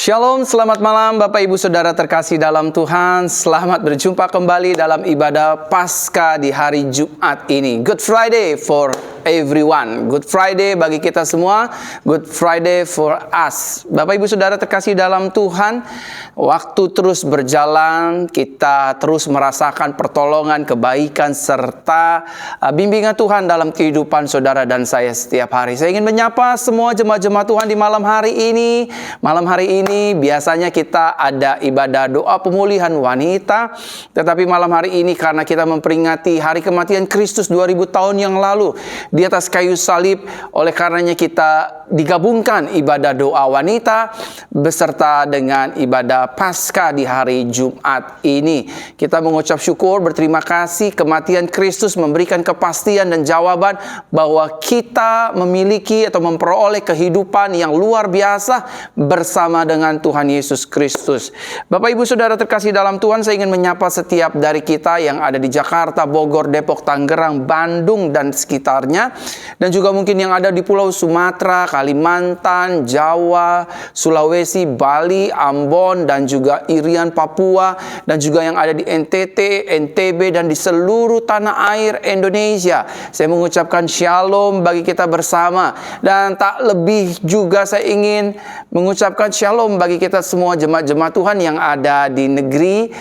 Shalom, selamat malam Bapak Ibu Saudara terkasih dalam Tuhan. Selamat berjumpa kembali dalam ibadah Paskah di hari Jumat ini. Good Friday for everyone. Good Friday bagi kita semua. Good Friday for us. Bapak Ibu Saudara terkasih dalam Tuhan, waktu terus berjalan, kita terus merasakan pertolongan, kebaikan, serta bimbingan Tuhan dalam kehidupan saudara dan saya setiap hari. Saya ingin menyapa semua jemaat-jemaat Tuhan di malam hari ini. Malam hari ini biasanya kita ada ibadah doa pemulihan wanita, tetapi malam hari ini karena kita memperingati hari kematian Kristus 2000 tahun yang lalu di atas kayu salib, oleh karenanya kita digabungkan ibadah doa wanita beserta dengan ibadah Paskah di hari Jumat ini. Kita mengucap syukur, berterima kasih kematian Kristus memberikan kepastian dan jawaban bahwa kita memiliki atau memperoleh kehidupan yang luar biasa bersama dengan Tuhan Yesus Kristus. Bapak Ibu Saudara terkasih dalam Tuhan, saya ingin menyapa setiap dari kita yang ada di Jakarta, Bogor, Depok, Tangerang, Bandung dan sekitarnya, dan juga mungkin yang ada di Pulau Sumatera, Kalimantan, Jawa, Sulawesi, Bali, Ambon, dan juga Irian, Papua, dan juga yang ada di NTT, NTB, dan di seluruh tanah air Indonesia. Saya mengucapkan shalom bagi kita bersama, dan tak lebih juga saya ingin mengucapkan shalom bagi kita semua jemaat-jemaat Tuhan yang ada di negeri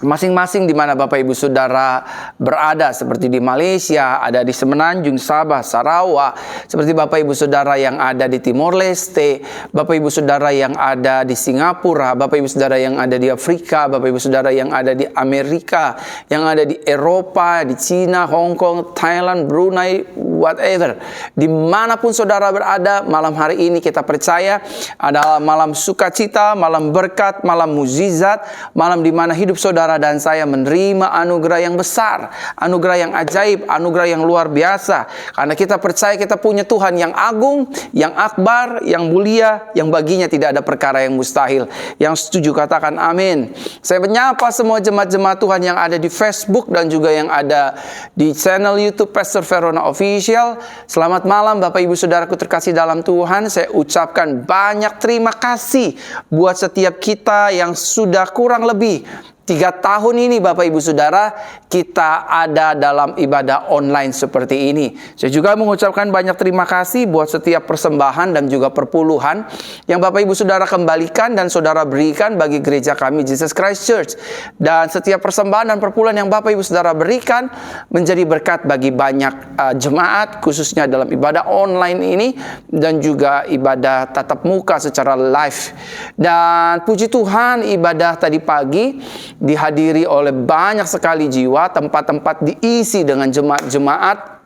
masing-masing di mana Bapak Ibu Saudara berada, seperti di Malaysia, ada di Semenanjung, Sabah, Sarawak, seperti Bapak Ibu Saudara yang ada di Timor Leste, Bapak Ibu Saudara yang ada di Singapura, Bapak Ibu Saudara yang ada di Afrika, Bapak Ibu Saudara yang ada di Amerika, yang ada di Eropa, di Cina, Hong Kong, Thailand, Brunei, whatever. Dimanapun saudara berada, malam hari ini kita percaya adalah malam sukacita, malam berkat, malam mukjizat, malam di mana hidup saudara dan saya menerima anugerah yang besar, anugerah yang ajaib, anugerah yang luar biasa. Karena kita percaya kita punya Tuhan yang agung, yang akbar, yang mulia, yang baginya tidak ada perkara yang mustahil. Yang setuju katakan amin. Saya menyapa semua jemaat-jemaat Tuhan yang ada di Facebook dan juga yang ada di channel YouTube Pastor Verona Official. Selamat malam Bapak Ibu Saudaraku terkasih dalam Tuhan. Saya ucapkan banyak terima kasih buat setiap kita yang sudah kurang lebih 3 tahun ini Bapak Ibu Saudara kita ada dalam ibadah online seperti ini. Saya juga mengucapkan banyak terima kasih buat setiap persembahan dan juga perpuluhan yang Bapak Ibu Saudara kembalikan dan saudara berikan bagi gereja kami Jesus Christ Church. Dan setiap persembahan dan perpuluhan yang Bapak Ibu Saudara berikan menjadi berkat bagi banyak jemaat, khususnya dalam ibadah online ini dan juga ibadah tatap muka secara live. Dan puji Tuhan, ibadah tadi pagi dihadiri oleh banyak sekali jiwa, tempat-tempat diisi dengan jemaat-jemaat.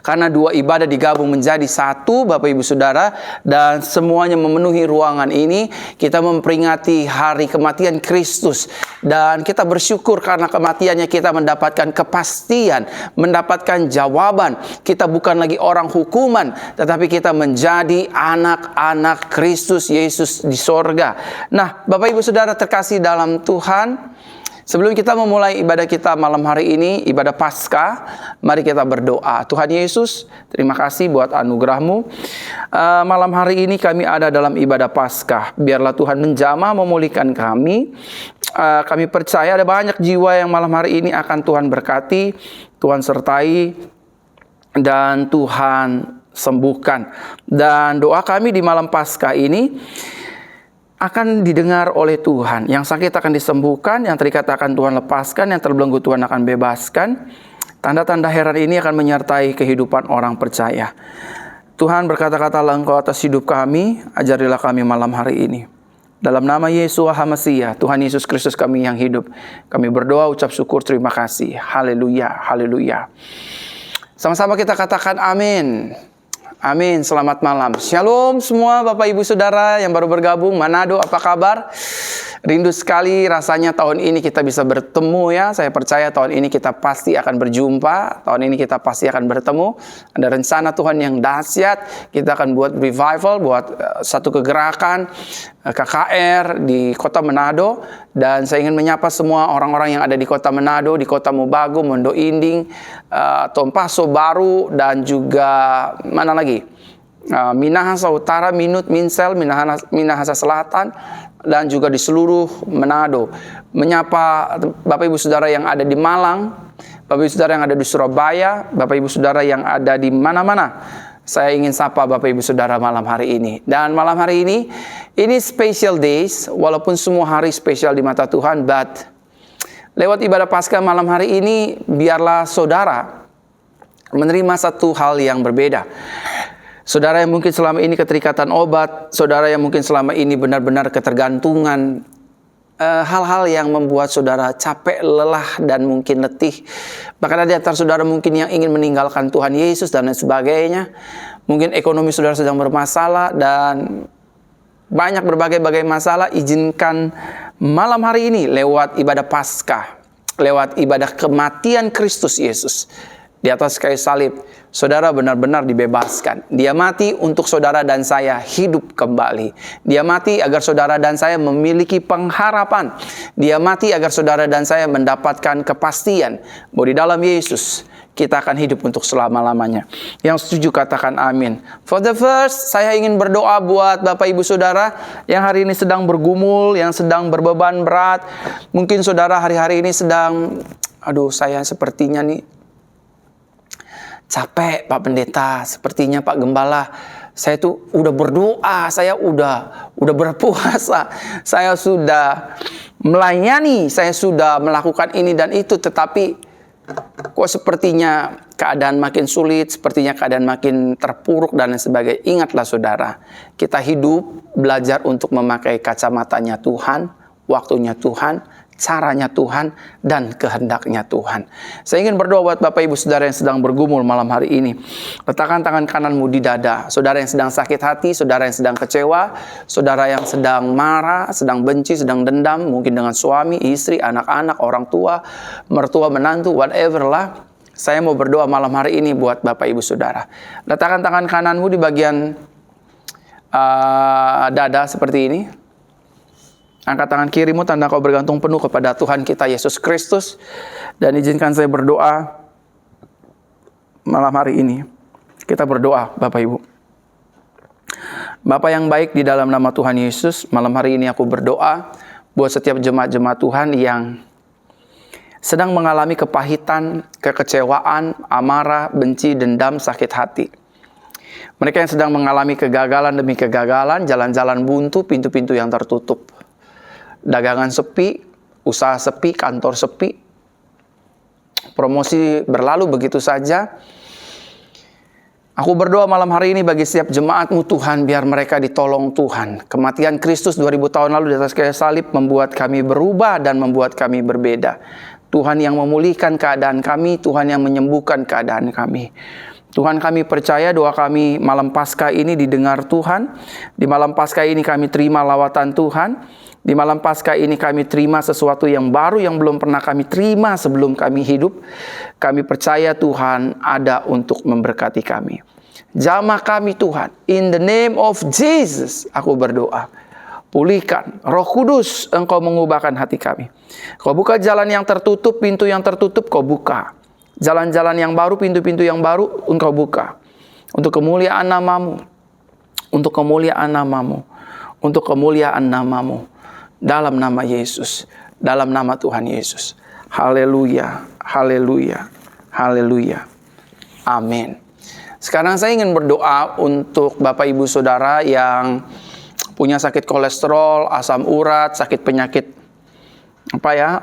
Karena 2 ibadah digabung menjadi satu Bapak Ibu Saudara, dan semuanya memenuhi ruangan ini. Kita memperingati hari kematian Kristus, dan kita bersyukur karena kematiannya kita mendapatkan kepastian, mendapatkan jawaban. Kita bukan lagi orang hukuman, tetapi kita menjadi anak-anak Kristus Yesus di sorga. Nah Bapak Ibu Saudara terkasih dalam Tuhan, sebelum kita memulai ibadah kita malam hari ini, ibadah Paskah, mari kita berdoa. Tuhan Yesus, terima kasih buat anugerah-Mu. Malam hari ini kami ada dalam ibadah Paskah. Biarlah Tuhan menjamah, memulihkan kami. Kami percaya ada banyak jiwa yang malam hari ini akan Tuhan berkati, Tuhan sertai, dan Tuhan sembuhkan. Dan doa kami di malam Paskah ini akan didengar oleh Tuhan. Yang sakit akan disembuhkan, yang terikat akan Tuhan lepaskan, yang terbelenggu Tuhan akan bebaskan. Tanda-tanda heran ini akan menyertai kehidupan orang percaya. Tuhan, berkata-katalah Engkau atas hidup kami, ajarilah kami malam hari ini. Dalam nama Yesua HaMasiah, Tuhan Yesus Kristus kami yang hidup, kami berdoa, ucap syukur, terima kasih. Haleluya, haleluya. Sama-sama kita katakan amin. Amin, selamat malam. Shalom semua Bapak Ibu Saudara yang baru bergabung. Manado, apa kabar? Rindu sekali rasanya tahun ini kita bisa bertemu ya. Saya percaya tahun ini kita pasti akan berjumpa. Tahun ini kita pasti akan bertemu. Ada rencana Tuhan yang dahsyat. Kita akan buat revival, buat satu kegerakan KKR di kota Manado. Dan saya ingin menyapa semua orang-orang yang ada di kota Manado, di kota Mobagu, Mondo Inding, Tompaso Baru, dan juga mana lagi? Minahasa Utara, Minut, Minsel, Minahasa Selatan, dan juga di seluruh Manado. Menyapa Bapak Ibu Saudara yang ada di Malang, Bapak Ibu Saudara yang ada di Surabaya, Bapak Ibu Saudara yang ada di mana-mana. Saya ingin sapa Bapak Ibu Saudara malam hari ini. Dan malam hari ini special days, walaupun semua hari spesial di mata Tuhan, but lewat ibadah Paskah malam hari ini, biarlah saudara menerima satu hal yang berbeda. Saudara yang mungkin selama ini keterikatan obat, saudara yang mungkin selama ini benar-benar ketergantungan, hal-hal yang membuat saudara capek, lelah, dan mungkin letih. Bahkan ada di antara saudara mungkin yang ingin meninggalkan Tuhan Yesus dan lain sebagainya. Mungkin ekonomi saudara sedang bermasalah dan banyak berbagai-bagai masalah. Izinkan malam hari ini lewat ibadah Paskah, lewat ibadah kematian Kristus Yesus di atas kayu salib, saudara benar-benar dibebaskan. Dia mati untuk saudara dan saya hidup kembali. Dia mati agar saudara dan saya memiliki pengharapan. Dia mati agar saudara dan saya mendapatkan kepastian bahwa di dalam Yesus kita akan hidup untuk selama-lamanya. Yang setuju katakan amin. For the first, saya ingin berdoa buat Bapak Ibu Saudara yang hari ini sedang bergumul, yang sedang berbeban berat. Mungkin saudara hari-hari ini sedang, saya sepertinya nih capek Pak Pendeta, sepertinya Pak Gembala, saya tuh udah berdoa, saya udah berpuasa, saya sudah melayani, saya sudah melakukan ini dan itu, tetapi kok sepertinya keadaan makin sulit, sepertinya keadaan makin terpuruk dan lain sebagainya. Ingatlah saudara, kita hidup belajar untuk memakai kacamatanya Tuhan, waktunya Tuhan, caranya Tuhan, dan kehendaknya Tuhan. Saya ingin berdoa buat Bapak Ibu Saudara yang sedang bergumul malam hari ini. Letakkan tangan kananmu di dada. Saudara yang sedang sakit hati, saudara yang sedang kecewa, saudara yang sedang marah, sedang benci, sedang dendam, mungkin dengan suami, istri, anak-anak, orang tua, mertua, menantu, whatever lah. Saya mau berdoa malam hari ini buat Bapak Ibu Saudara. Letakkan tangan kananmu di bagian dada seperti ini. Angkat tangan kirimu, tanda kau bergantung penuh kepada Tuhan kita Yesus Kristus. Dan izinkan saya berdoa malam hari ini. Kita berdoa Bapak Ibu. Bapa yang baik, di dalam nama Tuhan Yesus, malam hari ini aku berdoa buat setiap jemaat-jemaat Tuhan yang sedang mengalami kepahitan, kekecewaan, amarah, benci, dendam, sakit hati. Mereka yang sedang mengalami kegagalan demi kegagalan, jalan-jalan buntu, pintu-pintu yang tertutup. Dagangan sepi, usaha sepi, kantor sepi, promosi berlalu begitu saja. Aku berdoa malam hari ini bagi setiap jemaat-Mu Tuhan, biar mereka ditolong Tuhan. Kematian Kristus 2000 tahun lalu di atas kayu salib membuat kami berubah dan membuat kami berbeda. Tuhan yang memulihkan keadaan kami, Tuhan yang menyembuhkan keadaan kami. Tuhan, kami percaya doa kami malam Paskah ini didengar Tuhan. Di malam Paskah ini kami terima lawatan Tuhan. Di malam Paskah ini kami terima sesuatu yang baru yang belum pernah kami terima sebelum kami hidup. Kami percaya Tuhan ada untuk memberkati kami. Jamah kami Tuhan, in the name of Jesus aku berdoa. Pulihkan, Roh Kudus, Engkau mengubahkan hati kami. Kau buka jalan yang tertutup, pintu yang tertutup Kau buka. Jalan-jalan yang baru, pintu-pintu yang baru Engkau buka. Untuk kemuliaan nama-Mu. Untuk kemuliaan nama-Mu. Untuk kemuliaan nama-Mu. Dalam nama Yesus, dalam nama Tuhan Yesus. Haleluya, haleluya, haleluya. Amin. Sekarang saya ingin berdoa untuk Bapak Ibu Saudara yang punya sakit kolesterol, asam urat, sakit penyakit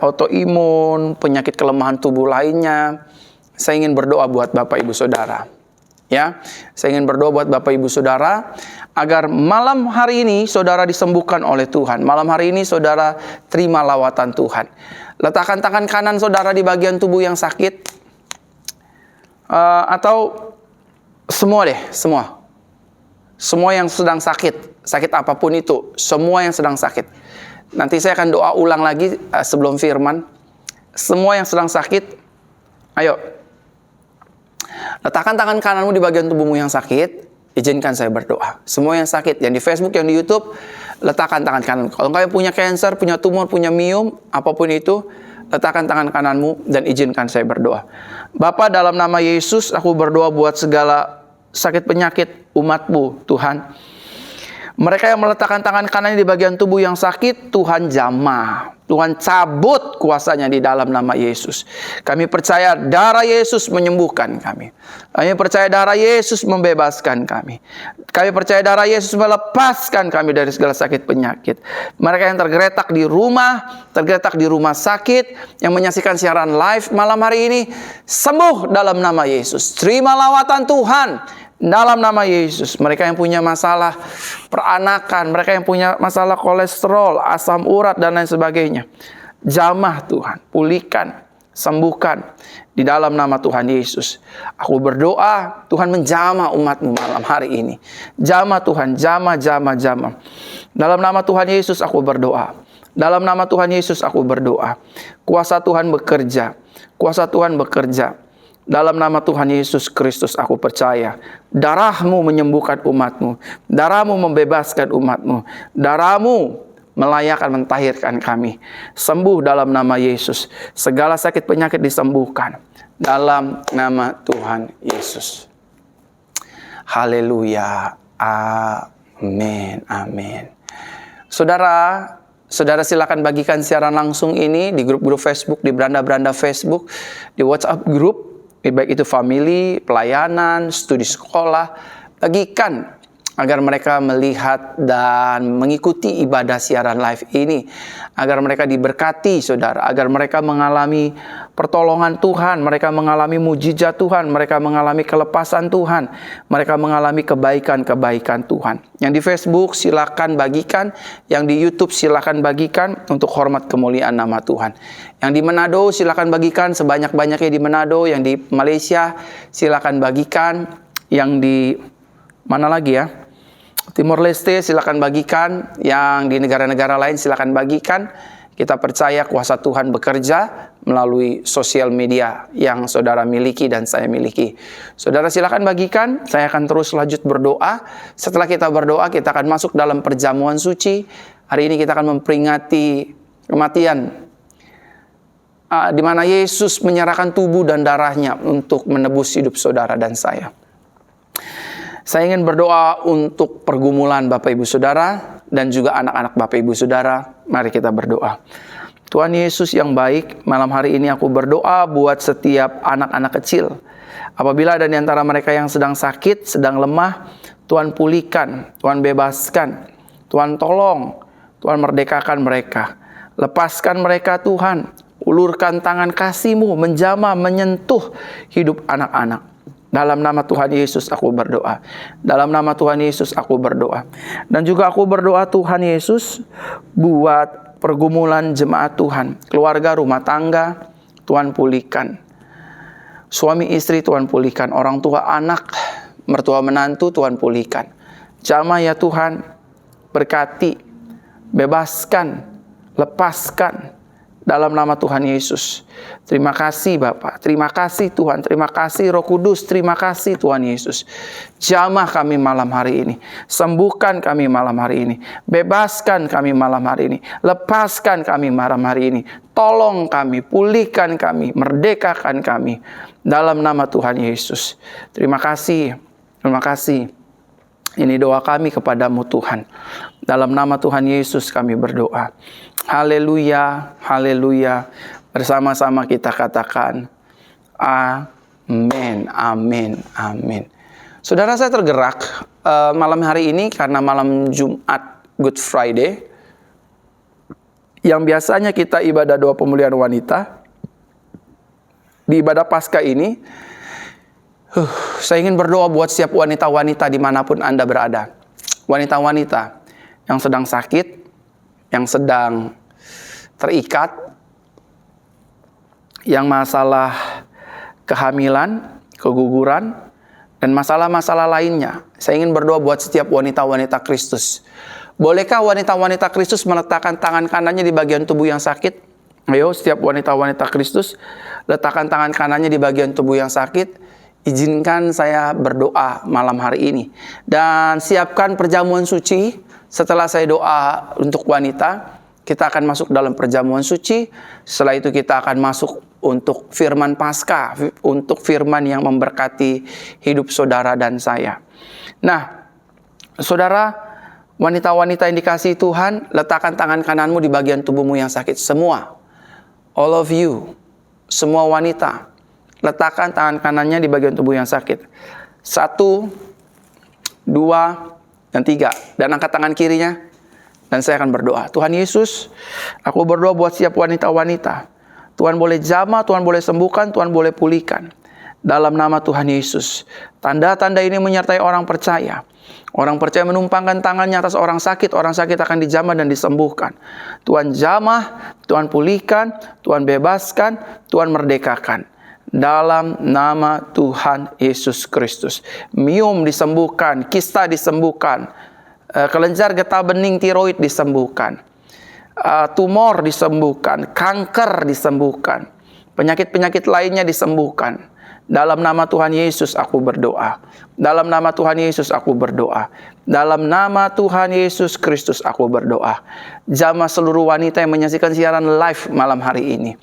autoimun, penyakit kelemahan tubuh lainnya. Saya ingin berdoa buat Bapak Ibu Saudara. Ya, saya ingin berdoa buat Bapak Ibu Saudara agar malam hari ini saudara disembuhkan oleh Tuhan. Malam hari ini saudara terima lawatan Tuhan. Letakkan tangan kanan saudara di bagian tubuh yang sakit. Atau semua deh, semua. Semua yang sedang sakit, sakit apapun itu, semua yang sedang sakit. Nanti saya akan doa ulang lagi sebelum firman. Semua yang sedang sakit, ayo. Letakkan tangan kananmu di bagian tubuhmu yang sakit. Izinkan saya berdoa. Semua yang sakit, yang di Facebook, yang di YouTube, letakkan tangan kanan. Kalau kalian punya cancer, punya tumor, punya miom, apapun itu, letakkan tangan kananmu dan izinkan saya berdoa. Bapa, dalam nama Yesus, aku berdoa buat segala sakit penyakit umat-Mu, Tuhan. Mereka yang meletakkan tangan kanannya di bagian tubuh yang sakit, Tuhan jamah. Tuhan cabut kuasanya di dalam nama Yesus. Kami percaya darah Yesus menyembuhkan kami. Kami percaya darah Yesus membebaskan kami. Kami percaya darah Yesus melepaskan kami dari segala sakit penyakit. Mereka yang tergeletak di rumah sakit, yang menyaksikan siaran live malam hari ini, sembuh dalam nama Yesus. Terima lawatan Tuhan dalam nama Yesus. Mereka yang punya masalah peranakan, mereka yang punya masalah kolesterol, asam urat, dan lain sebagainya, jamah Tuhan, pulihkan, sembuhkan di dalam nama Tuhan Yesus. Aku berdoa, Tuhan menjamah umat-Mu malam hari ini. Jamah Tuhan, jamah. Dalam nama Tuhan Yesus aku berdoa. Dalam nama Tuhan Yesus aku berdoa. Kuasa Tuhan bekerja. Kuasa Tuhan bekerja. Dalam nama Tuhan Yesus Kristus aku percaya. Darah-Mu menyembuhkan umat-Mu. Darah-Mu membebaskan umat-Mu. Darah-Mu melayakkan, mentahirkan kami. Sembuh dalam nama Yesus. Segala sakit penyakit disembuhkan dalam nama Tuhan Yesus. Haleluya. Amin. Saudara silakan bagikan siaran langsung ini di grup-grup Facebook, di beranda-beranda Facebook, di WhatsApp grup, baik itu family, pelayanan, studi sekolah. Bagikan agar mereka melihat dan mengikuti ibadah siaran live ini, agar mereka diberkati, saudara, agar mereka mengalami pertolongan Tuhan, mereka mengalami mujizat Tuhan, mereka mengalami kelepasan Tuhan, mereka mengalami kebaikan-kebaikan Tuhan. Yang di Facebook silakan bagikan, yang di YouTube silakan bagikan untuk hormat kemuliaan nama Tuhan. Yang di Manado silakan bagikan sebanyak-banyaknya di Manado, yang di Malaysia silakan bagikan, yang di mana lagi ya? Timor Leste silakan bagikan, yang di negara-negara lain silakan bagikan. Kita percaya kuasa Tuhan bekerja melalui sosial media yang saudara miliki dan saya miliki. Saudara silakan bagikan, saya akan terus lanjut berdoa. Setelah kita berdoa, kita akan masuk dalam perjamuan suci. Hari ini kita akan memperingati kematian, di mana Yesus menyerahkan tubuh dan darahnya untuk menebus hidup saudara dan saya. Saya ingin berdoa untuk pergumulan Bapak Ibu Saudara dan juga anak-anak Bapak Ibu Saudara. Mari kita berdoa. Tuhan Yesus yang baik, malam hari ini aku berdoa buat setiap anak-anak kecil. Apabila ada di antara mereka yang sedang sakit, sedang lemah, Tuhan pulihkan, Tuhan bebaskan, Tuhan tolong, Tuhan merdekakan mereka. Lepaskan mereka Tuhan. Ulurkan tangan kasih-Mu menjamah, menyentuh hidup anak-anak. Dalam nama Tuhan Yesus aku berdoa. Dalam nama Tuhan Yesus aku berdoa. Dan juga aku berdoa Tuhan Yesus buat pergumulan jemaat Tuhan. Keluarga, rumah tangga, Tuhan pulihkan. Suami istri Tuhan pulihkan. Orang tua anak, mertua menantu Tuhan pulihkan. Jamah ya Tuhan. Berkati, bebaskan, lepaskan. Dalam nama Tuhan Yesus. Terima kasih Bapa. Terima kasih Tuhan. Terima kasih Roh Kudus. Terima kasih Tuhan Yesus. Jamah kami malam hari ini. Sembuhkan kami malam hari ini. Bebaskan kami malam hari ini. Lepaskan kami malam hari ini. Tolong kami. Pulihkan kami. Merdekakan kami. Dalam nama Tuhan Yesus. Terima kasih. Terima kasih. Ini doa kami kepadamu Tuhan. Dalam nama Tuhan Yesus kami berdoa. Haleluya, haleluya. Bersama-sama kita katakan amin, amin, amin. Saudara, saya tergerak malam hari ini karena malam Jumat Good Friday, yang biasanya kita ibadah doa pemulihan wanita. Di ibadah Paskah ini, saya ingin berdoa buat setiap wanita-wanita dimanapun Anda berada. Wanita-wanita yang sedang sakit, yang sedang terikat, yang masalah kehamilan, keguguran, dan masalah-masalah lainnya. Saya ingin berdoa buat setiap wanita-wanita Kristus. Bolehkah wanita-wanita Kristus meletakkan tangan kanannya di bagian tubuh yang sakit? Ayo, setiap wanita-wanita Kristus, letakkan tangan kanannya di bagian tubuh yang sakit. Izinkan saya berdoa malam hari ini. Dan siapkan perjamuan suci. Setelah saya doa untuk wanita, Kita akan masuk dalam perjamuan suci. Setelah itu kita akan masuk untuk firman Paskah, untuk firman yang memberkati hidup saudara dan saya. Nah, saudara, wanita-wanita yang dikasihi Tuhan, letakkan tangan kananmu di bagian tubuhmu yang sakit. Semua, all of you, semua wanita, letakkan tangan kanannya di bagian tubuh yang sakit. 1, 2, dan 3. Dan angkat tangan kirinya. Dan saya akan berdoa. Tuhan Yesus, aku berdoa buat setiap wanita-wanita. Tuhan boleh jamah, Tuhan boleh sembuhkan, Tuhan boleh pulihkan. Dalam nama Tuhan Yesus. Tanda-tanda ini menyertai orang percaya. Orang percaya menumpangkan tangannya atas orang sakit akan dijamah dan disembuhkan. Tuhan jamah, Tuhan pulihkan, Tuhan bebaskan, Tuhan merdekakan. Dalam nama Tuhan Yesus Kristus. Miom disembuhkan, kista disembuhkan. Kelenjar getah bening tiroid disembuhkan. Tumor disembuhkan. Kanker disembuhkan. Penyakit-penyakit lainnya disembuhkan. Dalam nama Tuhan Yesus aku berdoa. Dalam nama Tuhan Yesus aku berdoa. Dalam nama Tuhan Yesus Kristus aku berdoa. Jamah seluruh wanita yang menyaksikan siaran live malam hari ini.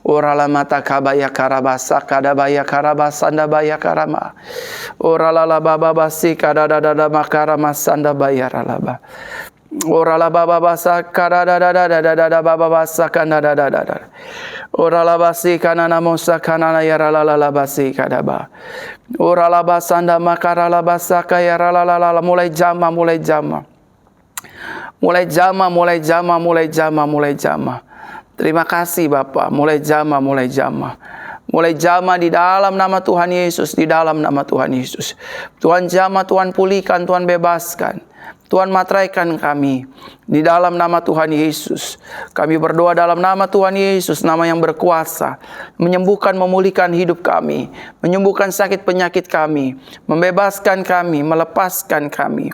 Orala mata kabaya karabasa kadabaya karabasanda baya karama. Orala baba basi kadadada makarama sanda baya ralaba. Orala baba basa kadadada baba basa kadadada. Orala basi kanana mosa kanana yarala basi kadaba. Orala basanda makarala basa kayarala mulai jama. Mulai jama. Terima kasih Bapak. Mulai jama. Mulai jama di dalam nama Tuhan Yesus. Di dalam nama Tuhan Yesus. Tuhan jama, Tuhan pulihkan, Tuhan bebaskan. Tuhan materaikan kami. Di dalam nama Tuhan Yesus. Kami berdoa dalam nama Tuhan Yesus. Nama yang berkuasa. Menyembuhkan, memulihkan hidup kami. Menyembuhkan sakit penyakit kami. Membebaskan kami. Melepaskan kami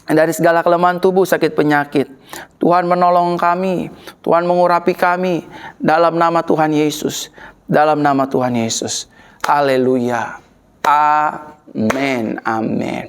dari segala kelemahan tubuh, sakit penyakit. Tuhan menolong kami. Tuhan mengurapi kami. Dalam nama Tuhan Yesus. Dalam nama Tuhan Yesus. Haleluya. Amin. Amin.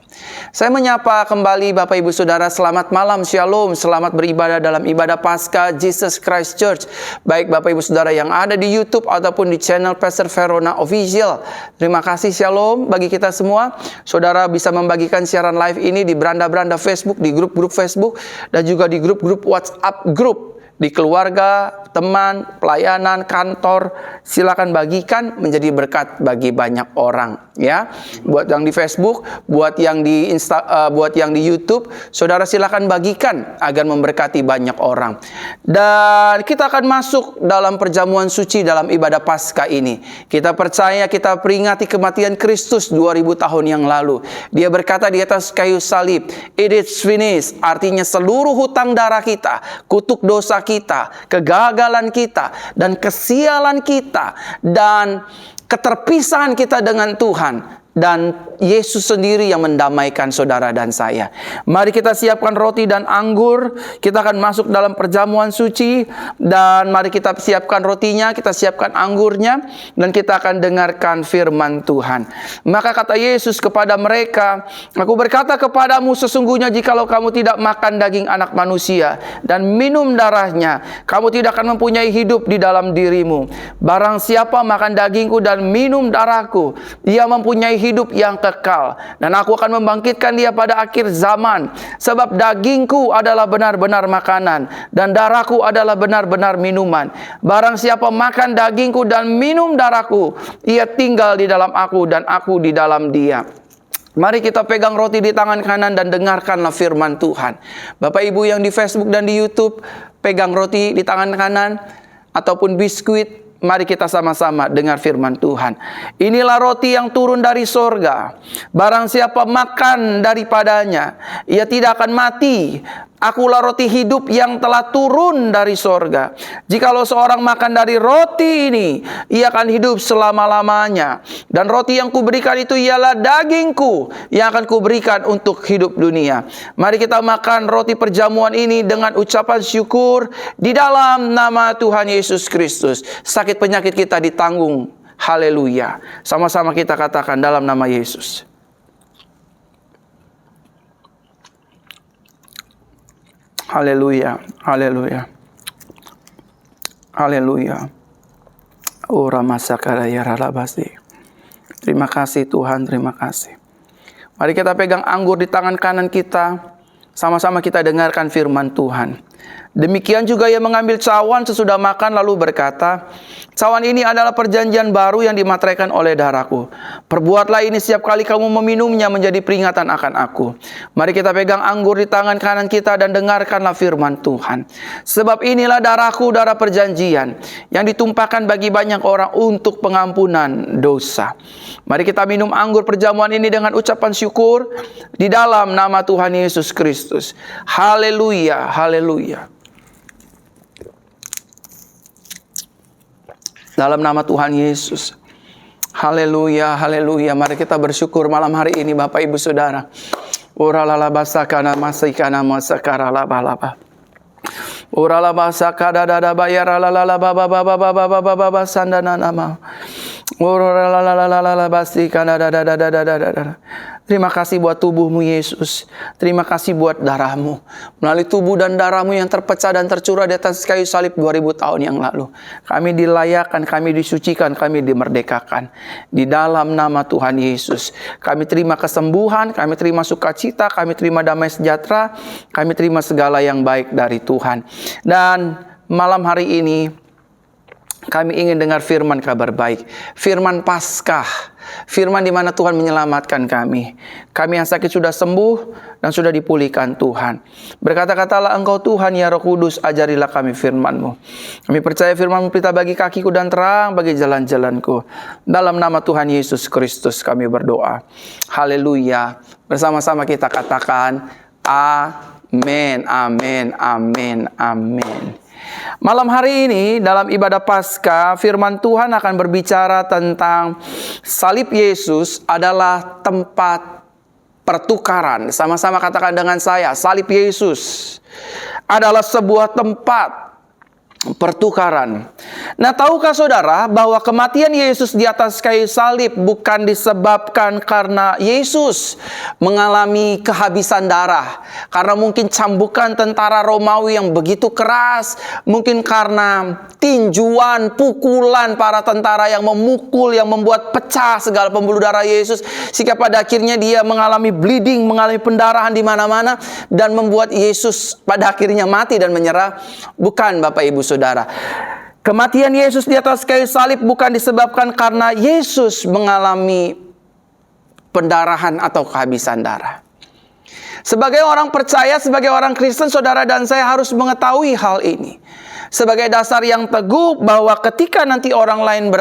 Saya menyapa kembali Bapak Ibu Saudara. Selamat malam, Shalom. Selamat beribadah dalam ibadah Paskah Jesus Christ Church. Baik Bapak Ibu Saudara yang ada di YouTube ataupun di channel Pastor Verona Official. Terima kasih, Shalom bagi kita semua. Saudara bisa membagikan siaran live ini di beranda-beranda Facebook, di grup-grup Facebook, dan juga di grup-grup WhatsApp grup. Di keluarga, teman, pelayanan, kantor, silakan bagikan menjadi berkat bagi banyak orang, ya. Buat yang di Facebook, buat yang di YouTube, saudara silakan bagikan agar memberkati banyak orang. Dan kita akan masuk dalam perjamuan suci dalam ibadah Paskah ini. Kita percaya, kita peringati kematian Kristus 2000 tahun yang lalu. Dia berkata di atas kayu salib, "It is finished." Artinya seluruh hutang darah kita, kutuk dosa kita, kegagalan kita, dan kesialan kita, dan keterpisahan kita dengan Tuhan. Dan Yesus sendiri yang mendamaikan saudara dan saya. Mari kita siapkan roti dan anggur. Kita akan masuk dalam perjamuan suci. Dan mari kita siapkan rotinya, kita siapkan anggurnya. Dan kita akan dengarkan firman Tuhan. Maka kata Yesus kepada mereka, "Aku berkata kepadamu, sesungguhnya jikalau kamu tidak makan daging anak manusia dan minum darahnya, kamu tidak akan mempunyai hidup di dalam dirimu. Barang siapa makan dagingku dan minum darahku, ia mempunyai hidup yang kekal, dan aku akan membangkitkan dia pada akhir zaman. Sebab dagingku adalah benar-benar makanan, dan darahku adalah benar-benar minuman. Barang siapa makan dagingku dan minum darahku, ia tinggal di dalam aku dan aku di dalam dia." Mari kita pegang roti di tangan kanan dan dengarkanlah firman Tuhan. Bapak Ibu yang di Facebook dan di YouTube, pegang roti di tangan kanan ataupun biskuit. Mari kita sama-sama dengar firman Tuhan. "Inilah roti yang turun dari sorga. Barang siapa makan daripadanya, ia tidak akan mati. Akulah roti hidup yang telah turun dari sorga. Jikalau seorang makan dari roti ini, ia akan hidup selama-lamanya. Dan roti yang kuberikan itu ialah dagingku yang akan kuberikan untuk hidup dunia." Mari kita makan roti perjamuan ini dengan ucapan syukur di dalam nama Tuhan Yesus Kristus. Sakit penyakit kita ditanggung. Haleluya. Sama-sama kita katakan dalam nama Yesus. Haleluya, haleluya, haleluya. Ora masakara ya ralabasi. Terima kasih Tuhan, terima kasih. Mari kita pegang anggur di tangan kanan kita. Sama-sama kita dengarkan firman Tuhan. Demikian juga ia mengambil cawan sesudah makan lalu berkata, cawan ini adalah perjanjian baru yang dimateraikan oleh darahku. Perbuatlah ini setiap kali kamu meminumnya menjadi peringatan akan aku. Mari kita pegang anggur di tangan kanan kita dan dengarkanlah firman Tuhan. Sebab inilah darahku, darah perjanjian yang ditumpahkan bagi banyak orang untuk pengampunan dosa. Mari kita minum anggur perjamuan ini dengan ucapan syukur di dalam nama Tuhan Yesus Kristus. Haleluya, haleluya. Dalam nama Tuhan Yesus. Haleluya, haleluya. Mari kita bersyukur malam hari ini Bapak Ibu Saudara. Uralala basakana masikana masakara laba laba. Urala basakada dada bayara la la la baba baba baba baba baba sandana nama. Urala la la la la la basikana dada dada dada dada. Terima kasih buat tubuhmu Yesus. Terima kasih buat darahmu. Melalui tubuh dan darahmu yang terpecah dan tercurah di atas kayu salib 2000 tahun yang lalu. Kami dilayakkan, kami disucikan, kami dimerdekakan. Di dalam nama Tuhan Yesus. Kami terima kesembuhan, kami terima sukacita, kami terima damai sejahtera. Kami terima segala yang baik dari Tuhan. Dan malam hari ini kami ingin dengar firman kabar baik. Firman Paskah. Firman di mana Tuhan menyelamatkan kami. Kami yang sakit sudah sembuh dan sudah dipulihkan Tuhan. Berkata-katalah Engkau Tuhan ya Roh Kudus, ajarilah kami firman-Mu. Kami percaya firman-Mu pelita bagi kakiku dan terang bagi jalan-jalanku. Dalam nama Tuhan Yesus Kristus kami berdoa. Haleluya. Bersama-sama kita katakan amin, amin, amin, amin. Malam hari ini dalam ibadah Paskah, firman Tuhan akan berbicara tentang salib Yesus adalah tempat pertukaran. Sama-sama katakan dengan saya, salib Yesus adalah sebuah tempat pertukaran. Nah, tahukah saudara bahwa kematian Yesus di atas kayu salib bukan disebabkan karena Yesus mengalami kehabisan darah, karena mungkin cambukan tentara Romawi yang begitu keras, mungkin karena tinjuan, pukulan para tentara yang memukul, yang membuat pecah segala pembuluh darah Yesus, sehingga pada akhirnya dia mengalami bleeding, mengalami pendarahan di mana-mana, dan membuat Yesus pada akhirnya mati dan menyerah. Bukan, Bapak Ibu Saudara. Kematian Yesus di atas kayu salib bukan disebabkan karena Yesus mengalami pendarahan atau kehabisan darah. Sebagai orang percaya, sebagai orang Kristen, saudara dan saya harus mengetahui hal ini. Sebagai dasar yang teguh bahwa ketika nanti orang lain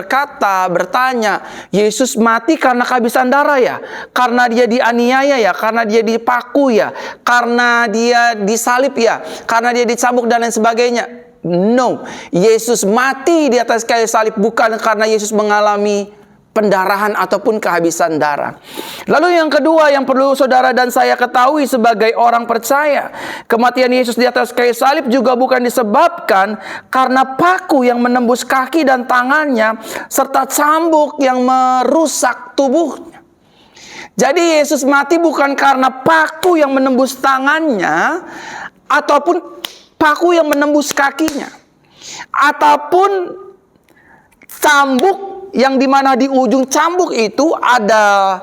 bertanya, Yesus mati karena kehabisan darah ya? Karena dia dianiaya ya? Karena dia dipaku ya? Karena dia disalib ya? Karena dia dicambuk dan lain sebagainya? No, Yesus mati di atas kayu salib bukan karena Yesus mengalami pendarahan ataupun kehabisan darah. Lalu yang kedua yang perlu saudara dan saya ketahui sebagai orang percaya, kematian Yesus di atas kayu salib juga bukan disebabkan karena paku yang menembus kaki dan tangannya serta cambuk yang merusak tubuhnya. Jadi Yesus mati bukan karena paku yang menembus tangannya ataupun paku yang menembus kakinya, ataupun cambuk yang dimana di ujung cambuk itu ada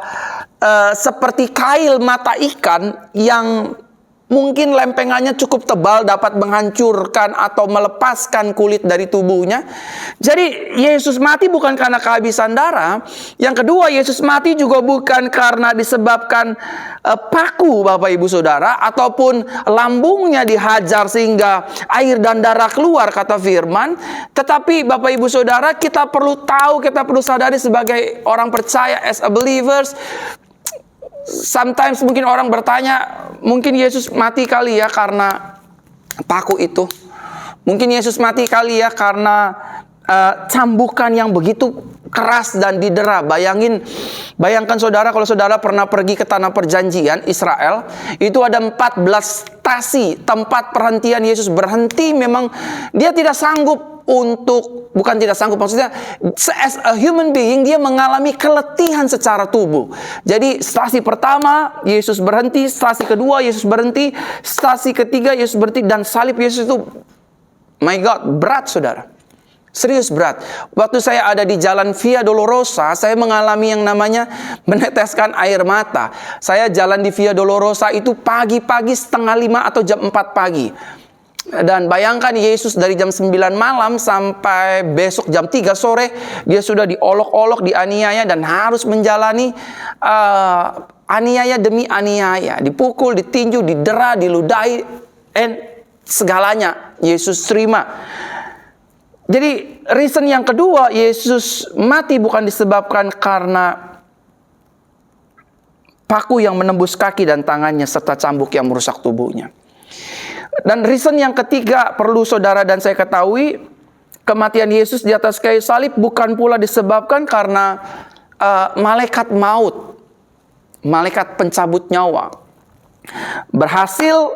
seperti kail mata ikan yang mungkin lempengannya cukup tebal, dapat menghancurkan atau melepaskan kulit dari tubuhnya. Jadi Yesus mati bukan karena kehabisan darah. Yang kedua, Yesus mati juga bukan karena disebabkan paku, Bapak Ibu Saudara, ataupun lambungnya dihajar sehingga air dan darah keluar, kata firman. Tetapi Bapak Ibu Saudara, kita perlu tahu, kita perlu sadari sebagai orang percaya, as a believers, sometimes mungkin orang bertanya, mungkin Yesus mati kali ya karena paku itu. Mungkin Yesus mati kali ya karena cambukan yang begitu keras dan didera. Bayangkan saudara, kalau saudara pernah pergi ke tanah perjanjian Israel, itu ada 14 stasi tempat perhentian Yesus berhenti. Memang dia tidak sanggup bukan tidak sanggup, maksudnya as a human being dia mengalami keletihan secara tubuh. Jadi stasi pertama Yesus berhenti, stasi kedua Yesus berhenti, stasi ketiga Yesus berhenti, dan salib Yesus itu, my God, berat saudara. Serius berat. Waktu saya ada di jalan Via Dolorosa, saya mengalami yang namanya meneteskan air mata. Saya jalan di Via Dolorosa itu pagi-pagi 4:30 atau jam 4 pagi. Dan bayangkan Yesus dari jam 9 malam sampai besok jam 3 sore, dia sudah diolok-olok, dianiaya, dan harus menjalani aniaya demi aniaya. Dipukul, ditinju, didera, diludahi, dan segalanya Yesus terima. Jadi reason yang kedua Yesus mati bukan disebabkan karena paku yang menembus kaki dan tangannya serta cambuk yang merusak tubuhnya. Dan reason yang ketiga perlu saudara dan saya ketahui, kematian Yesus di atas kayu salib bukan pula disebabkan karena malaikat maut, malaikat pencabut nyawa, berhasil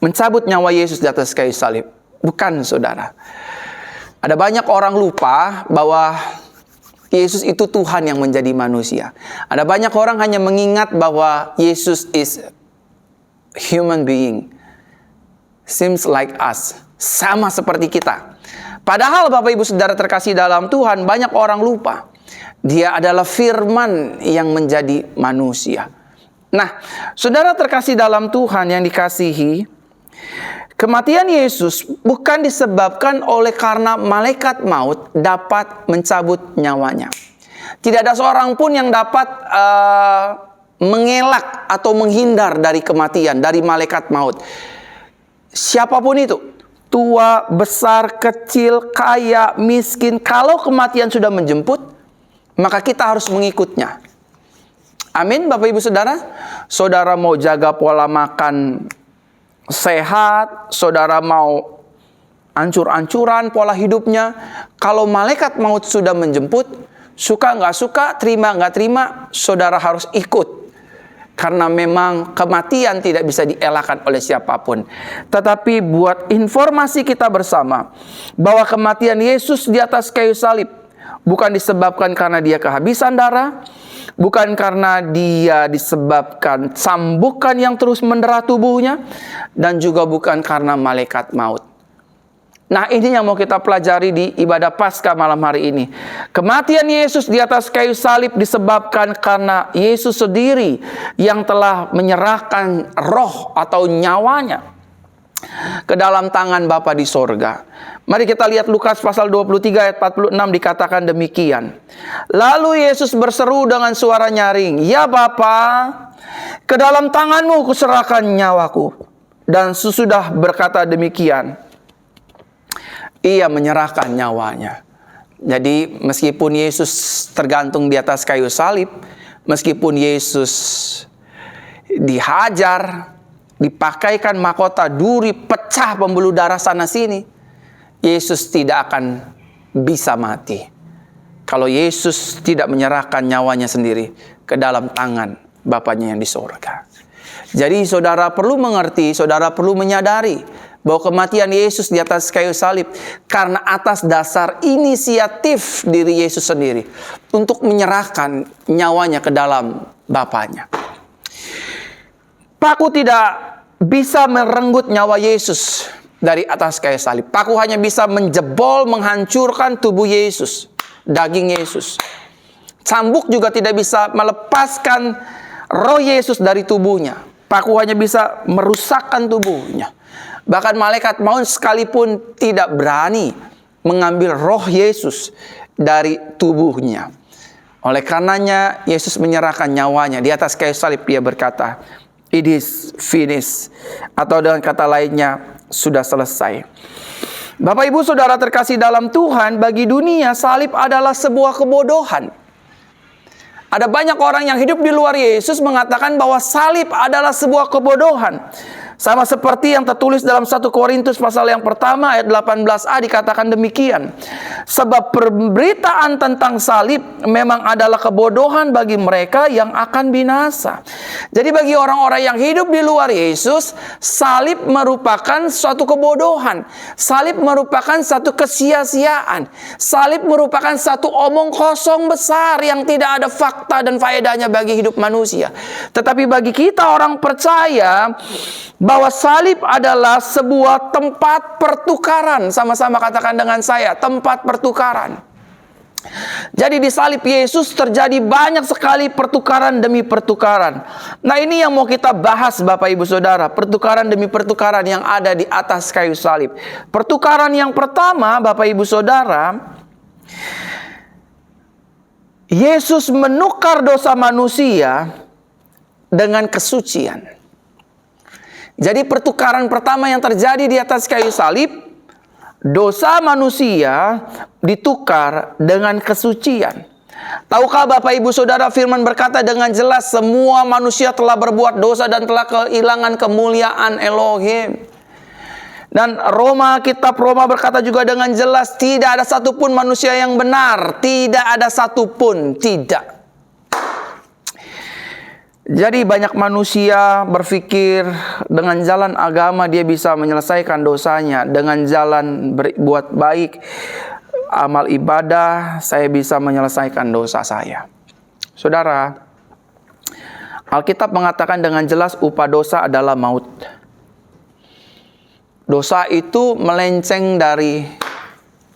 mencabut nyawa Yesus di atas kayu salib. Bukan saudara. Ada banyak orang lupa bahwa Yesus itu Tuhan yang menjadi manusia. Ada banyak orang hanya mengingat bahwa Yesus is human being. Seems like us. Sama seperti kita. Padahal Bapak Ibu Saudara terkasih dalam Tuhan, banyak orang lupa. Dia adalah firman yang menjadi manusia. Nah, saudara terkasih dalam Tuhan yang dikasihi, kematian Yesus bukan disebabkan oleh karena malaikat maut dapat mencabut nyawanya. Tidak ada seorang pun yang dapat mengelak atau menghindar dari kematian, dari malaikat maut. Siapapun itu, tua, besar, kecil, kaya, miskin, kalau kematian sudah menjemput, maka kita harus mengikutnya. Amin, Bapak Ibu Saudara. Saudara mau jaga pola makan sehat, saudara mau ancur-ancuran pola hidupnya, kalau malaikat maut sudah menjemput, suka nggak suka, terima nggak terima, saudara harus ikut. Karena memang kematian tidak bisa dielakkan oleh siapapun. Tetapi buat informasi kita bersama, bahwa kematian Yesus di atas kayu salib bukan disebabkan karena dia kehabisan darah, bukan karena dia disebabkan cambukan yang terus mendera tubuhnya, dan juga bukan karena malaikat maut. Nah, ini yang mau kita pelajari di ibadah Paskah malam hari ini. Kematian Yesus di atas kayu salib disebabkan karena Yesus sendiri yang telah menyerahkan roh atau nyawanya ke dalam tangan Bapa di sorga. Mari kita lihat Lukas pasal 23 ayat 46, dikatakan demikian. Lalu Yesus berseru dengan suara nyaring, "Ya Bapa, ke dalam tanganmu kuserahkan nyawaku." Dan sesudah berkata demikian, ia menyerahkan nyawanya. Jadi meskipun Yesus tergantung di atas kayu salib, meskipun Yesus dihajar, dipakaikan mahkota duri, pecah pembuluh darah sana sini, Yesus tidak akan bisa mati kalau Yesus tidak menyerahkan nyawanya sendiri ke dalam tangan Bapanya yang di sorga. Jadi saudara perlu mengerti, saudara perlu menyadari bahwa kematian Yesus di atas kayu salib karena atas dasar inisiatif diri Yesus sendiri untuk menyerahkan nyawanya ke dalam Bapanya. Paku tidak bisa merenggut nyawa Yesus dari atas kayu salib. Paku hanya bisa menjebol, menghancurkan tubuh Yesus, daging Yesus. Cambuk juga tidak bisa melepaskan roh Yesus dari tubuhnya. Paku hanya bisa merusakkan tubuhnya. Bahkan malaikat maut sekalipun tidak berani mengambil roh Yesus dari tubuhnya. Oleh karenanya Yesus menyerahkan nyawanya di atas kayu salib. Dia berkata, "It is finished." Atau dengan kata lainnya, sudah selesai. Bapak Ibu Saudara terkasih dalam Tuhan, bagi dunia salib adalah sebuah kebodohan. Ada banyak orang yang hidup di luar Yesus mengatakan bahwa salib adalah sebuah kebodohan. Sama seperti yang tertulis dalam 1 Korintus pasal yang pertama ayat 18a dikatakan demikian. Sebab pemberitaan tentang salib memang adalah kebodohan bagi mereka yang akan binasa. Jadi bagi orang-orang yang hidup di luar Yesus, salib merupakan suatu kebodohan. Salib merupakan satu kesia-siaan. Salib merupakan satu omong kosong besar yang tidak ada fakta dan faedahnya bagi hidup manusia. Tetapi bagi kita orang percaya bahwa salib adalah sebuah tempat pertukaran. Sama-sama katakan dengan saya, tempat pertukaran. Jadi di salib Yesus terjadi banyak sekali pertukaran demi pertukaran. Nah, ini yang mau kita bahas Bapak Ibu Saudara, pertukaran demi pertukaran yang ada di atas kayu salib. Pertukaran yang pertama Bapak Ibu Saudara, Yesus menukar dosa manusia dengan kesucian. Jadi pertukaran pertama yang terjadi di atas kayu salib, dosa manusia ditukar dengan kesucian. Tahukah Bapak Ibu Saudara, firman berkata dengan jelas, semua manusia telah berbuat dosa dan telah kehilangan kemuliaan Elohim. Dan kitab Roma berkata juga dengan jelas, tidak ada satupun manusia yang benar, tidak ada satupun, tidak. Jadi banyak manusia berpikir dengan jalan agama dia bisa menyelesaikan dosanya. Dengan jalan berbuat baik, amal ibadah, saya bisa menyelesaikan dosa saya. Saudara, Alkitab mengatakan dengan jelas upah dosa adalah maut. Dosa itu melenceng dari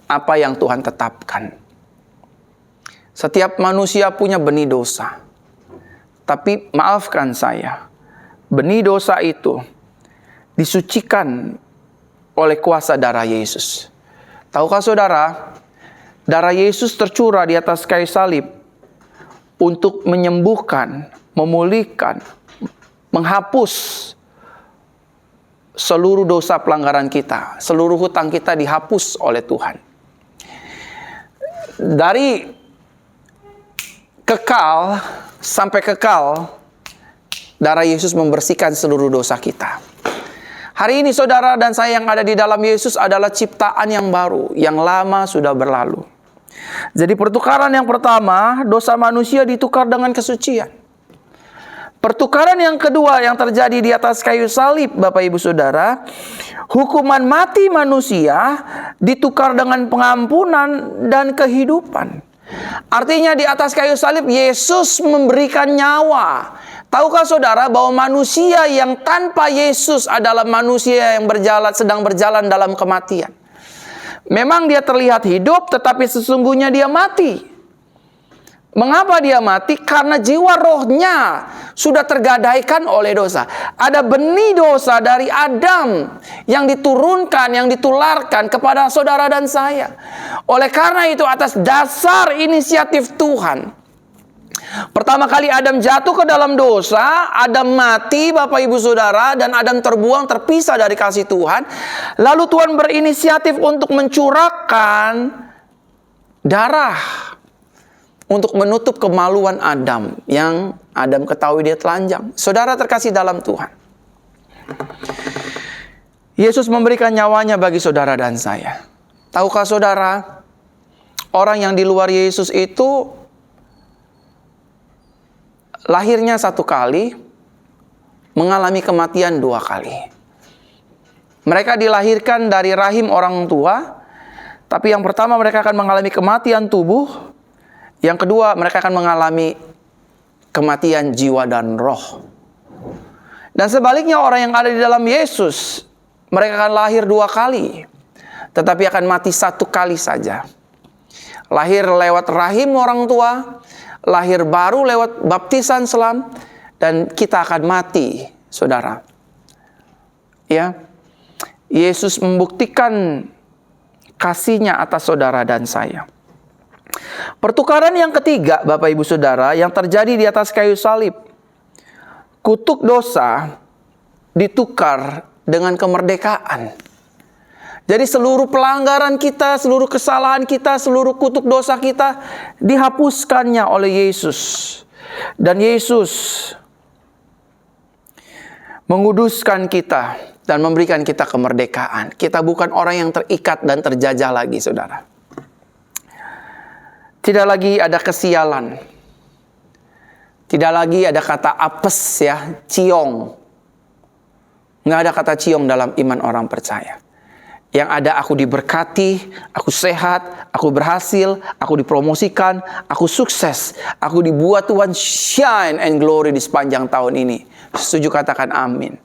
apa yang Tuhan tetapkan. Setiap manusia punya benih dosa. Tapi maafkan saya, benih dosa itu disucikan oleh kuasa darah Yesus. Tahukah saudara, darah Yesus tercurah di atas kayu salib untuk menyembuhkan, memulihkan, menghapus seluruh dosa pelanggaran kita. Seluruh hutang kita dihapus oleh Tuhan. Dari kekal sampai kekal, darah Yesus membersihkan seluruh dosa kita. Hari ini saudara dan saya yang ada di dalam Yesus adalah ciptaan yang baru, yang lama sudah berlalu. Jadi pertukaran yang pertama, dosa manusia ditukar dengan kesucian. Pertukaran yang kedua yang terjadi di atas kayu salib, Bapak Ibu Saudara, hukuman mati manusia ditukar dengan pengampunan dan kehidupan. Artinya di atas kayu salib Yesus memberikan nyawa. Tahukah saudara bahwa manusia yang tanpa Yesus adalah manusia yang sedang berjalan dalam kematian. Memang dia terlihat hidup, tetapi sesungguhnya dia mati. Mengapa dia mati? Karena jiwa rohnya sudah tergadaikan oleh dosa. Ada benih dosa dari Adam yang diturunkan, yang ditularkan kepada saudara dan saya. Oleh karena itu, atas dasar inisiatif Tuhan, pertama kali Adam jatuh ke dalam dosa, Adam mati Bapak Ibu Saudara, dan Adam terbuang, terpisah dari kasih Tuhan. Lalu Tuhan berinisiatif untuk mencurahkan darah untuk menutup kemaluan Adam yang Adam ketahui dia telanjang. Saudara terkasih dalam Tuhan, Yesus memberikan nyawanya bagi saudara dan saya. Tahukah saudara, orang yang di luar Yesus itu lahirnya satu kali, mengalami kematian dua kali. Mereka dilahirkan dari rahim orang tua, tapi yang pertama mereka akan mengalami kematian tubuh. Yang kedua, mereka akan mengalami kematian jiwa dan roh. Dan sebaliknya, orang yang ada di dalam Yesus, mereka akan lahir dua kali, tetapi akan mati satu kali saja. Lahir lewat rahim orang tua, lahir baru lewat baptisan selam, dan kita akan mati, saudara. Ya, Yesus membuktikan kasih-Nya atas saudara dan saya. Pertukaran yang ketiga, Bapak Ibu Saudara, yang terjadi di atas kayu salib. Kutuk dosa ditukar dengan kemerdekaan. Jadi seluruh pelanggaran kita, seluruh kesalahan kita, seluruh kutuk dosa kita dihapuskannya oleh Yesus. Dan Yesus menguduskan kita, dan memberikan kita kemerdekaan. Kita bukan orang yang terikat dan terjajah lagi, saudara. Tidak lagi ada kesialan. Tidak lagi ada kata apes ya, ciong. Nggak ada kata ciong dalam iman orang percaya. Yang ada aku diberkati, aku sehat, aku berhasil, aku dipromosikan, aku sukses. Aku dibuat Tuhan shine and glory di sepanjang tahun ini. Setuju katakan amin.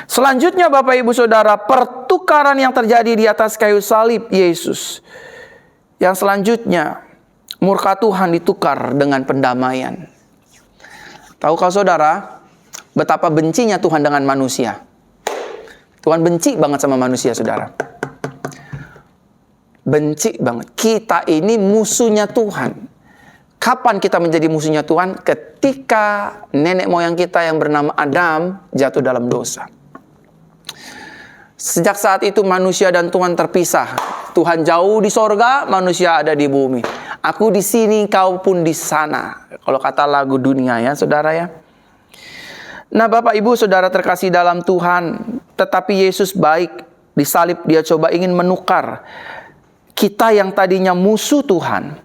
Selanjutnya Bapak Ibu Saudara, pertukaran yang terjadi di atas kayu salib Yesus. Yang selanjutnya, murka Tuhan ditukar dengan pendamaian. Tahukah saudara, betapa bencinya Tuhan dengan manusia? Tuhan benci banget sama manusia, saudara. Benci banget. Kita ini musuhnya Tuhan. Kapan kita menjadi musuhnya Tuhan? Ketika nenek moyang kita yang bernama Adam jatuh dalam dosa. Sejak saat itu manusia dan Tuhan terpisah. Tuhan jauh di sorga, manusia ada di bumi. Aku di sini, kau pun di sana. Kalau kata lagu dunia ya, saudara ya. Nah, Bapak Ibu Saudara terkasih dalam Tuhan, tetapi Yesus baik, disalib dia coba ingin menukar kita yang tadinya musuh Tuhan.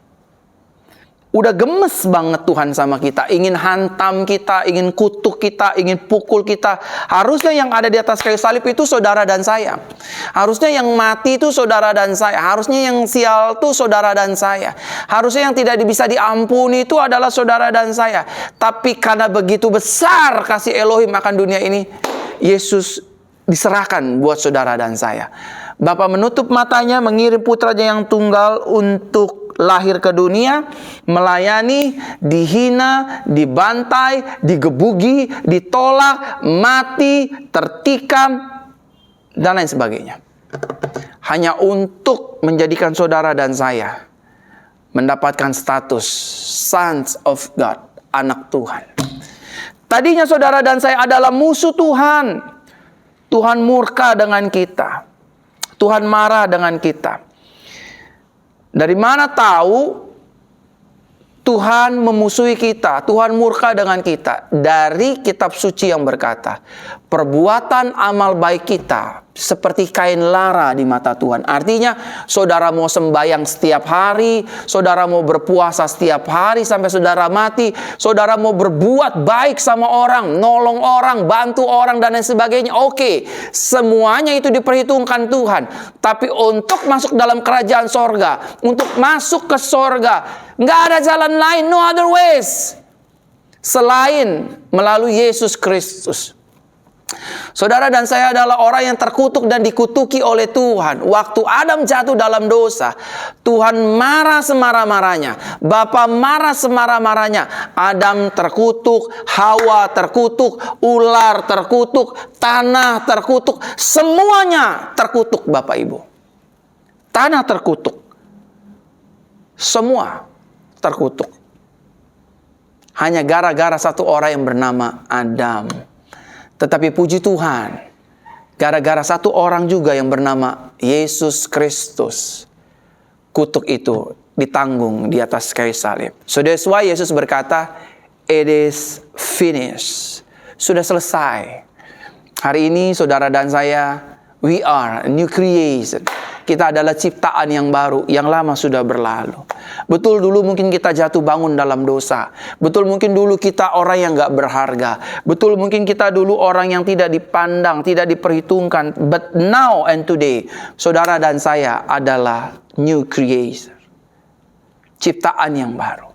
Udah gemes banget Tuhan sama kita, ingin hantam kita, ingin kutuk kita, ingin pukul kita. Harusnya yang ada di atas kayu salib itu saudara dan saya. Harusnya yang mati itu saudara dan saya. Harusnya yang sial itu saudara dan saya. Harusnya yang tidak bisa diampuni itu adalah saudara dan saya. Tapi karena begitu besar kasih Elohim akan dunia ini, Yesus diserahkan buat saudara dan saya. Bapa menutup matanya, mengirim putranya yang tunggal untuk lahir ke dunia, melayani, dihina, dibantai, digebugi, ditolak, mati, tertikam, dan lain sebagainya. Hanya untuk menjadikan saudara dan saya mendapatkan status sons of God, anak Tuhan. Tadinya saudara dan saya adalah musuh Tuhan. Tuhan murka dengan kita. Tuhan marah dengan kita. Dari mana tahu Tuhan memusuhi kita, Tuhan murka dengan kita? Dari kitab suci yang berkata, perbuatan amal baik kita seperti kain lara di mata Tuhan. Artinya, saudara mau sembahyang setiap hari, saudara mau berpuasa setiap hari sampai saudara mati, saudara mau berbuat baik sama orang, nolong orang, bantu orang, dan lain sebagainya. Oke, semuanya itu diperhitungkan Tuhan. Tapi untuk masuk dalam kerajaan sorga, untuk masuk ke sorga, nggak ada jalan lain, no other ways, selain melalui Yesus Kristus. Saudara dan saya adalah orang yang terkutuk dan dikutuki oleh Tuhan. Waktu Adam jatuh dalam dosa, Tuhan marah semarah-marahnya. Bapa marah semarah-marahnya. Adam terkutuk, Hawa terkutuk, ular terkutuk, tanah terkutuk. Semuanya terkutuk, Bapak Ibu. Tanah terkutuk. Semua terkutuk. Hanya gara-gara satu orang yang bernama Adam. Tetapi puji Tuhan, gara-gara satu orang juga yang bernama Yesus Kristus, kutuk itu ditanggung di atas kayu salib. So that's why Yesus berkata, it is finished. Sudah selesai. Hari ini saudara dan saya, we are a new creation. Kita adalah ciptaan yang baru, yang lama sudah berlalu. Betul dulu mungkin kita jatuh bangun dalam dosa. Betul mungkin dulu kita orang yang gak berharga. Betul mungkin kita dulu orang yang tidak dipandang, tidak diperhitungkan. But now and today, saudara dan saya adalah new creation. Ciptaan yang baru.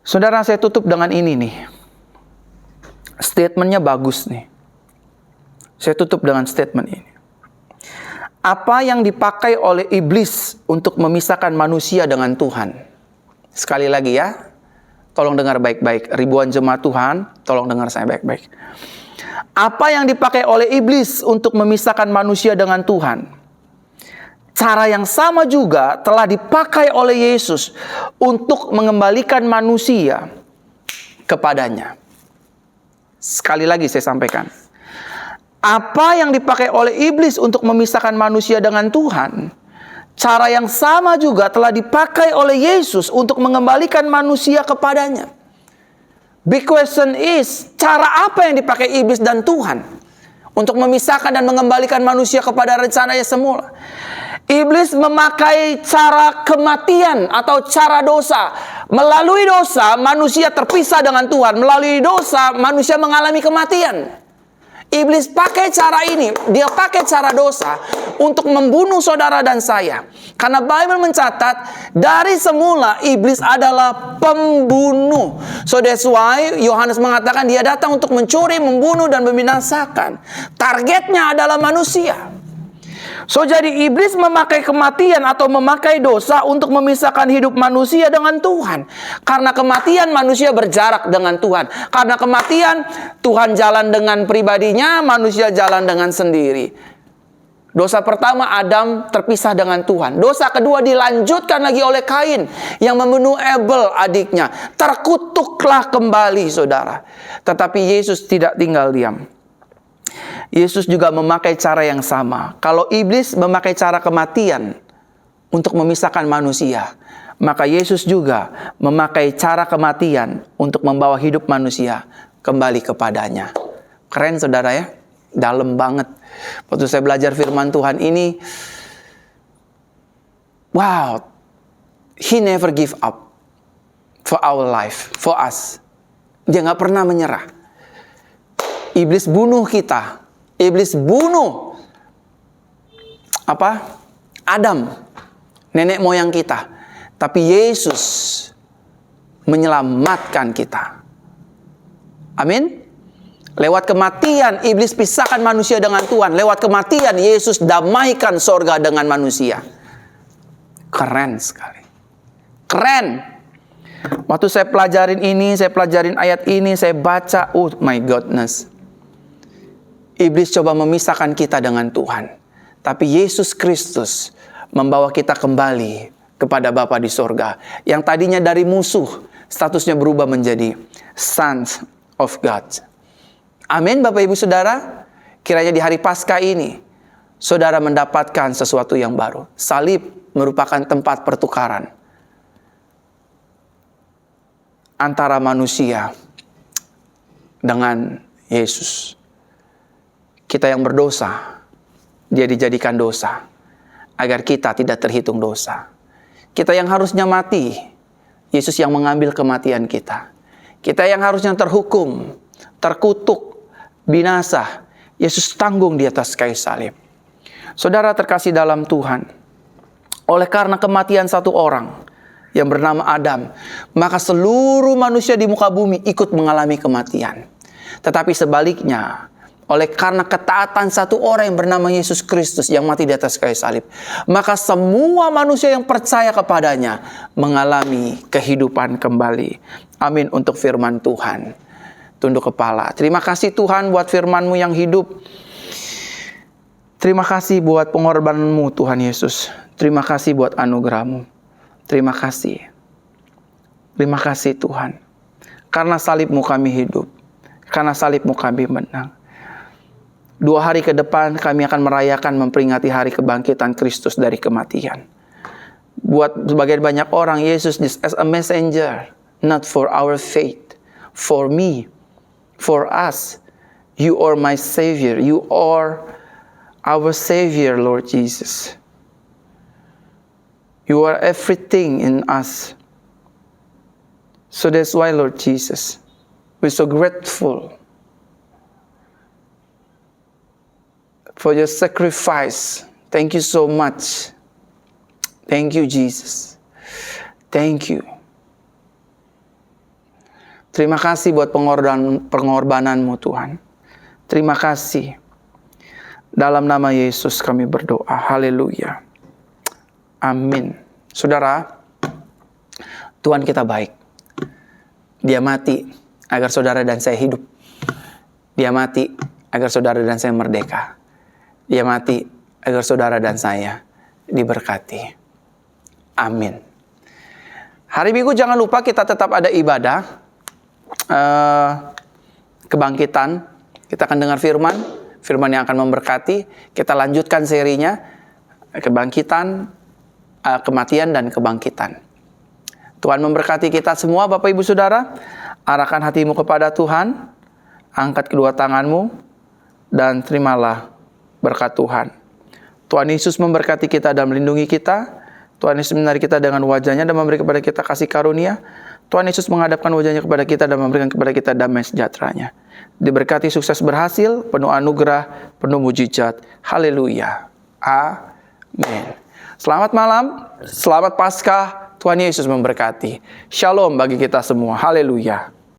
Saudara, saya tutup dengan ini nih. Statementnya bagus nih. Saya tutup dengan statement ini. Apa yang dipakai oleh iblis untuk memisahkan manusia dengan Tuhan? Sekali lagi ya, tolong dengar baik-baik. Ribuan jemaat Tuhan, tolong dengar saya baik-baik. Apa yang dipakai oleh iblis untuk memisahkan manusia dengan Tuhan? Cara yang sama juga telah dipakai oleh Yesus untuk mengembalikan manusia kepadanya. Sekali lagi saya sampaikan. Apa yang dipakai oleh iblis untuk memisahkan manusia dengan Tuhan, cara yang sama juga telah dipakai oleh Yesus untuk mengembalikan manusia kepadanya. Big question is, cara apa yang dipakai iblis dan Tuhan untuk memisahkan dan mengembalikan manusia kepada rencananya semula? Iblis memakai cara kematian atau cara dosa. Melalui dosa, manusia terpisah dengan Tuhan. Melalui dosa, manusia mengalami kematian. Iblis pakai cara ini, dia pakai cara dosa untuk membunuh saudara dan saya. Karena Bible mencatat, dari semula iblis adalah pembunuh. So that's why Yohanes mengatakan dia datang untuk mencuri, membunuh, dan membinasakan. Targetnya adalah manusia. So jadi iblis memakai kematian atau memakai dosa untuk memisahkan hidup manusia dengan Tuhan. Karena kematian manusia berjarak dengan Tuhan. Karena kematian Tuhan jalan dengan pribadinya, manusia jalan dengan sendiri. Dosa pertama Adam terpisah dengan Tuhan. Dosa kedua dilanjutkan lagi oleh Kain yang membunuh Abel adiknya. Terkutuklah kembali saudara. Tetapi Yesus tidak tinggal diam. Yesus juga memakai cara yang sama. Kalau iblis memakai cara kematian untuk memisahkan manusia, maka Yesus juga memakai cara kematian untuk membawa hidup manusia kembali kepadanya. Keren saudara ya? Dalam banget. Waktu saya belajar firman Tuhan ini, wow, He never give up for our life, for us. Dia gak pernah menyerah. Iblis bunuh kita. Iblis bunuh Adam, nenek moyang kita. Tapi Yesus menyelamatkan kita. Amin. Lewat kematian iblis pisahkan manusia dengan Tuhan. Lewat kematian Yesus damaikan sorga dengan manusia. Keren sekali. Keren. Waktu saya pelajarin ini, saya pelajarin ayat ini, saya baca, oh my goodness. Iblis coba memisahkan kita dengan Tuhan. Tapi Yesus Kristus membawa kita kembali kepada Bapa di sorga. Yang tadinya dari musuh, statusnya berubah menjadi sons of God. Amin Bapak Ibu Saudara. Kiranya di hari Paskah ini, saudara mendapatkan sesuatu yang baru. Salib merupakan tempat pertukaran antara manusia dengan Yesus. Kita yang berdosa, dia dijadikan dosa, agar kita tidak terhitung dosa. Kita yang harusnya mati, Yesus yang mengambil kematian kita. Kita yang harusnya terhukum, terkutuk, binasa, Yesus tanggung di atas kayu salib. Saudara terkasih dalam Tuhan, oleh karena kematian satu orang yang bernama Adam, maka seluruh manusia di muka bumi ikut mengalami kematian. Tetapi sebaliknya, oleh karena ketaatan satu orang yang bernama Yesus Kristus yang mati di atas kayu salib, maka semua manusia yang percaya kepadanya mengalami kehidupan kembali. Amin untuk firman Tuhan. Tunduk kepala. Terima kasih Tuhan buat firman-Mu yang hidup. Terima kasih buat pengorbanan-Mu Tuhan Yesus. Terima kasih buat anugerah-Mu. Terima kasih. Terima kasih Tuhan. Karena salib-Mu kami hidup. Karena salib-Mu kami menang. 2 hari ke depan kami akan merayakan memperingati hari kebangkitan Kristus dari kematian. Buat sebagian banyak orang, Yesus is as a messenger, not for our faith, for me, for us. You are my Savior. You are our Savior, Lord Jesus. You are everything in us. So that's why, Lord Jesus, we're so grateful for your sacrifice. Thank you so much. Thank you, Jesus. Thank you. Terima kasih buat pengorbanan-Mu Tuhan. Terima kasih. Dalam nama Yesus kami berdoa. Haleluya. Amin. Saudara, Tuhan kita baik. Dia mati agar saudara dan saya hidup. Dia mati agar saudara dan saya merdeka. Dia mati agar saudara dan saya diberkati. Amin. Hari Minggu jangan lupa kita tetap ada ibadah kebangkitan. Kita akan dengar firman yang akan memberkati. Kita lanjutkan serinya kebangkitan, kematian dan kebangkitan. Tuhan memberkati kita semua Bapak Ibu Saudara. Arahkan hatimu kepada Tuhan, angkat kedua tanganmu, dan terimalah berkat Tuhan. Tuhan Yesus memberkati kita dan melindungi kita. Tuhan Yesus menarik kita dengan wajahnya dan memberi kepada kita kasih karunia. Tuhan Yesus menghadapkan wajahnya kepada kita dan memberikan kepada kita damai sejahteranya. Diberkati, sukses, berhasil, penuh anugerah, penuh mujizat. Haleluya. Amin. Selamat malam, selamat Paskah. Tuhan Yesus memberkati. Shalom bagi kita semua. Haleluya.